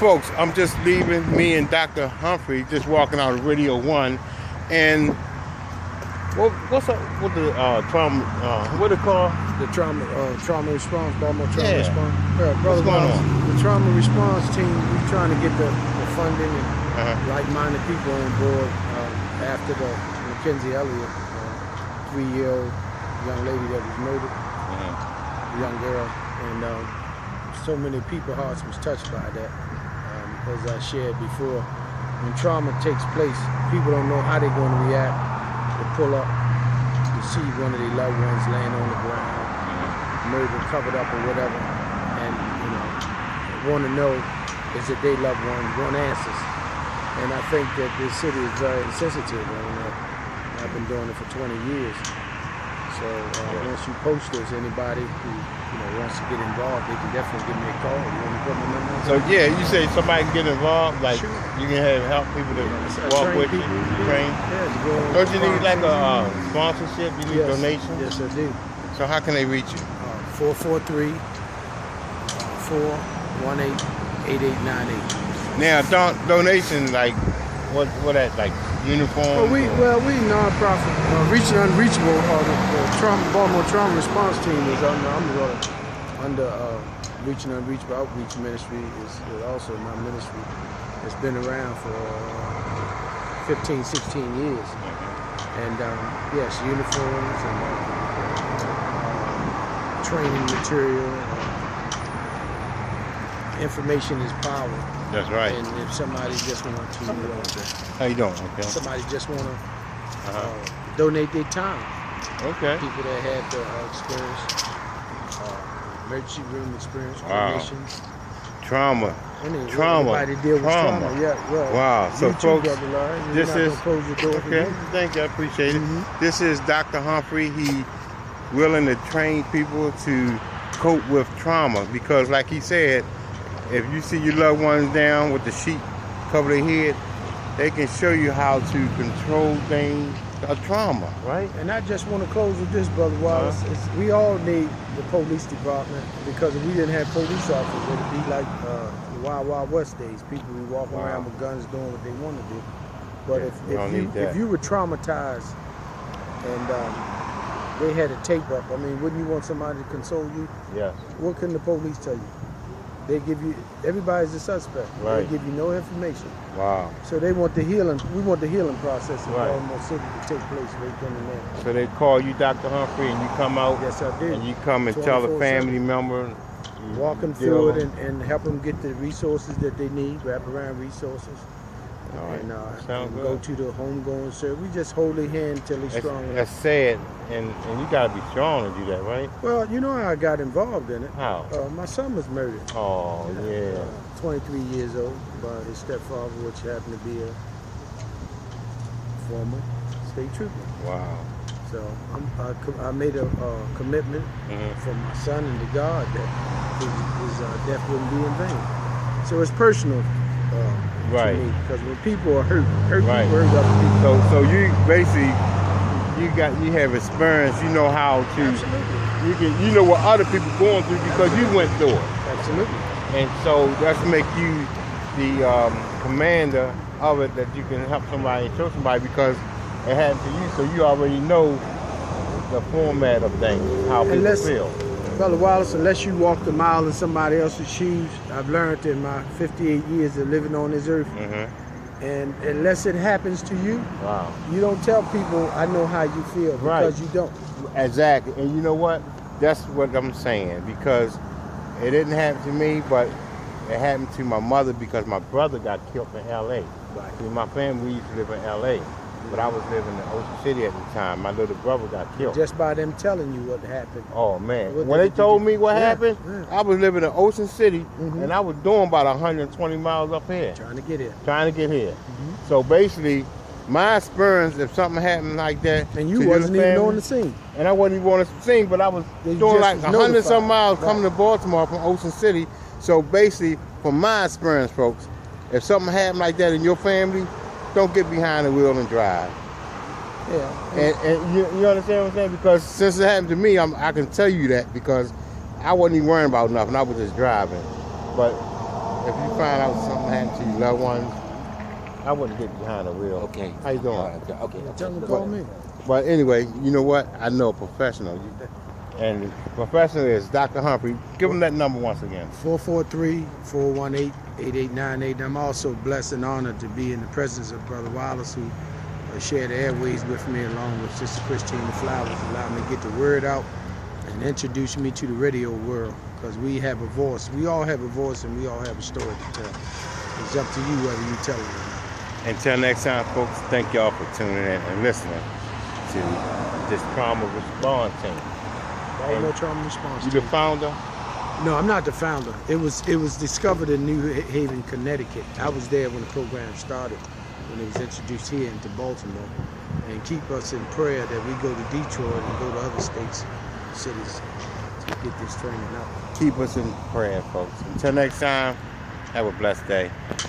folks, I'm just leaving. Me and Dr. Humphrey just walking out of Radio 1. And what's up with the trauma, what it called? The trauma response, Baltimore trauma Yeah. response. Yeah, brother, What's going on? The trauma response team, we're trying to get the funding and like-minded people on board after the Mackenzie Elliott, 3-year-old young lady that was murdered, a young girl, and so many people's hearts was touched by that. As I shared before, when trauma takes place, people don't know how they're going to react. They pull up, you see one of their loved ones laying on the ground, murdered, covered up or whatever, and want to know is it their loved one, want answers. And I think that this city is very sensitive on that. I've been doing it for 20 years. So once you post this, anybody who wants to get involved, they can definitely give me a call. You want me to put my number? So yeah, you say somebody can get involved, like Sure. you can help people to walk with you, train. Yeah, Don't you need like a sponsorship? You need donations? Yes, I do. So how can they reach you? 443-418-8898. Now, donation, like what that, like uniform? Well, we nonprofit, Reaching Unreachable, the Baltimore Trauma Response Team is under Reaching Unreachable Outreach Ministry is also my ministry. It's been around for 15, 16 years. And yes, uniforms and training material. Information is power. That's right. And if somebody just want to, How you doing? Okay. somebody just want to donate their time. Okay. People that had the experience, emergency room experience, Wow. clinicians. Trauma. Everybody deal with trauma. Yeah, well, Wow. So you too, folks, Brother Larry. You're this not is gonna close the door for okay. you. Thank you. I appreciate it. This is Dr. Humphrey. He willing to train people to cope with trauma because, like he said, if you see your loved ones down with the sheet cover their head, they can show you how to control things, trauma, right? And I just want to close with this, Brother Wallace. We all need the police department because if we didn't have police officers, it'd be like the Wild Wild West days. People who walk around with guns doing what they want to do. But if you were traumatized and they had a tape up, I mean, wouldn't you want somebody to console you? Yes. What can the police tell you? They give you, everybody's a suspect. Right. They give you no information. Wow. So they want the healing, we want the healing process in Right. Baltimore City to take place right then and there. So they call you Dr. Humphrey and you come out Yes, I do. and you come and tell a family member. Walk them through it and help them get the resources that they need, wraparound resources. All right. And Sounds go good. to the homegoing service. We just hold their hand until they're strong enough. That's sad, and you gotta be strong to do that, right? Well, you know how I got involved in it. How? My son was murdered. Oh, yeah. 23 years old by his stepfather, which happened to be a former state trooper. Wow. So I made a commitment for my son and to God that his death wouldn't be in vain. So it's personal Right. to me because when people are hurt Right. people hurt other people. So you basically you have experience. You know how to. Absolutely. You know what other people going through because you went through it. Absolutely. And so that's make you the commander of it, that you can help somebody and show somebody because it happened to you, so you already know the format of things, how people feel. Brother Wallace, unless you walk the mile in somebody else's shoes, I've learned in my 58 years of living on this earth, and unless it happens to you, you don't tell people, I know how you feel, because you don't. Exactly, and you know what? That's what I'm saying, because it didn't happen to me, but it happened to my mother because my brother got killed in L.A. See, my family, we used to live in L.A., but I was living in Ocean City at the time. My little brother got killed. Just by them telling you what happened. Oh, man. When they told me what happened, I was living in Ocean City, and I was doing about 120 miles up here. Trying to get here. So basically, my experience, if something happened like that, and you wasn't even on the scene. And I wasn't even on the scene, but I was doing like 100-some miles coming to Baltimore from Ocean City. So basically, from my experience, folks, if something happened like that in your family, don't get behind the wheel and drive. Yeah. And you understand what I'm saying? Because since it happened to me, I can tell you that because I wasn't even worrying about nothing. I was just driving. But if you find out something happened to your loved ones, I wouldn't get behind the wheel. Okay. How you doing? Okay. Tell them to call me. But anyway, you know what? I know a professional. And the professional is Dr. Humphrey. Give him that number once again. 443-418-8898. I'm also blessed and honored to be in the presence of Brother Wallace, who shared the airways with me along with Sister Christine Flowers, allowed me to get the word out and introduce me to the radio world, because we have a voice. We all have a voice and we all have a story to tell. It's up to you whether you tell it or not. Until next time, folks, thank y'all for tuning in and listening to this trauma response team. All no trauma response. You the founder? No, I'm not the founder. It was discovered in New Haven, Connecticut. I was there when the program started, when it was introduced here into Baltimore. And keep us in prayer that we go to Detroit and go to other states, cities to get this training out. Keep us in prayer, folks. Until next time, have a blessed day.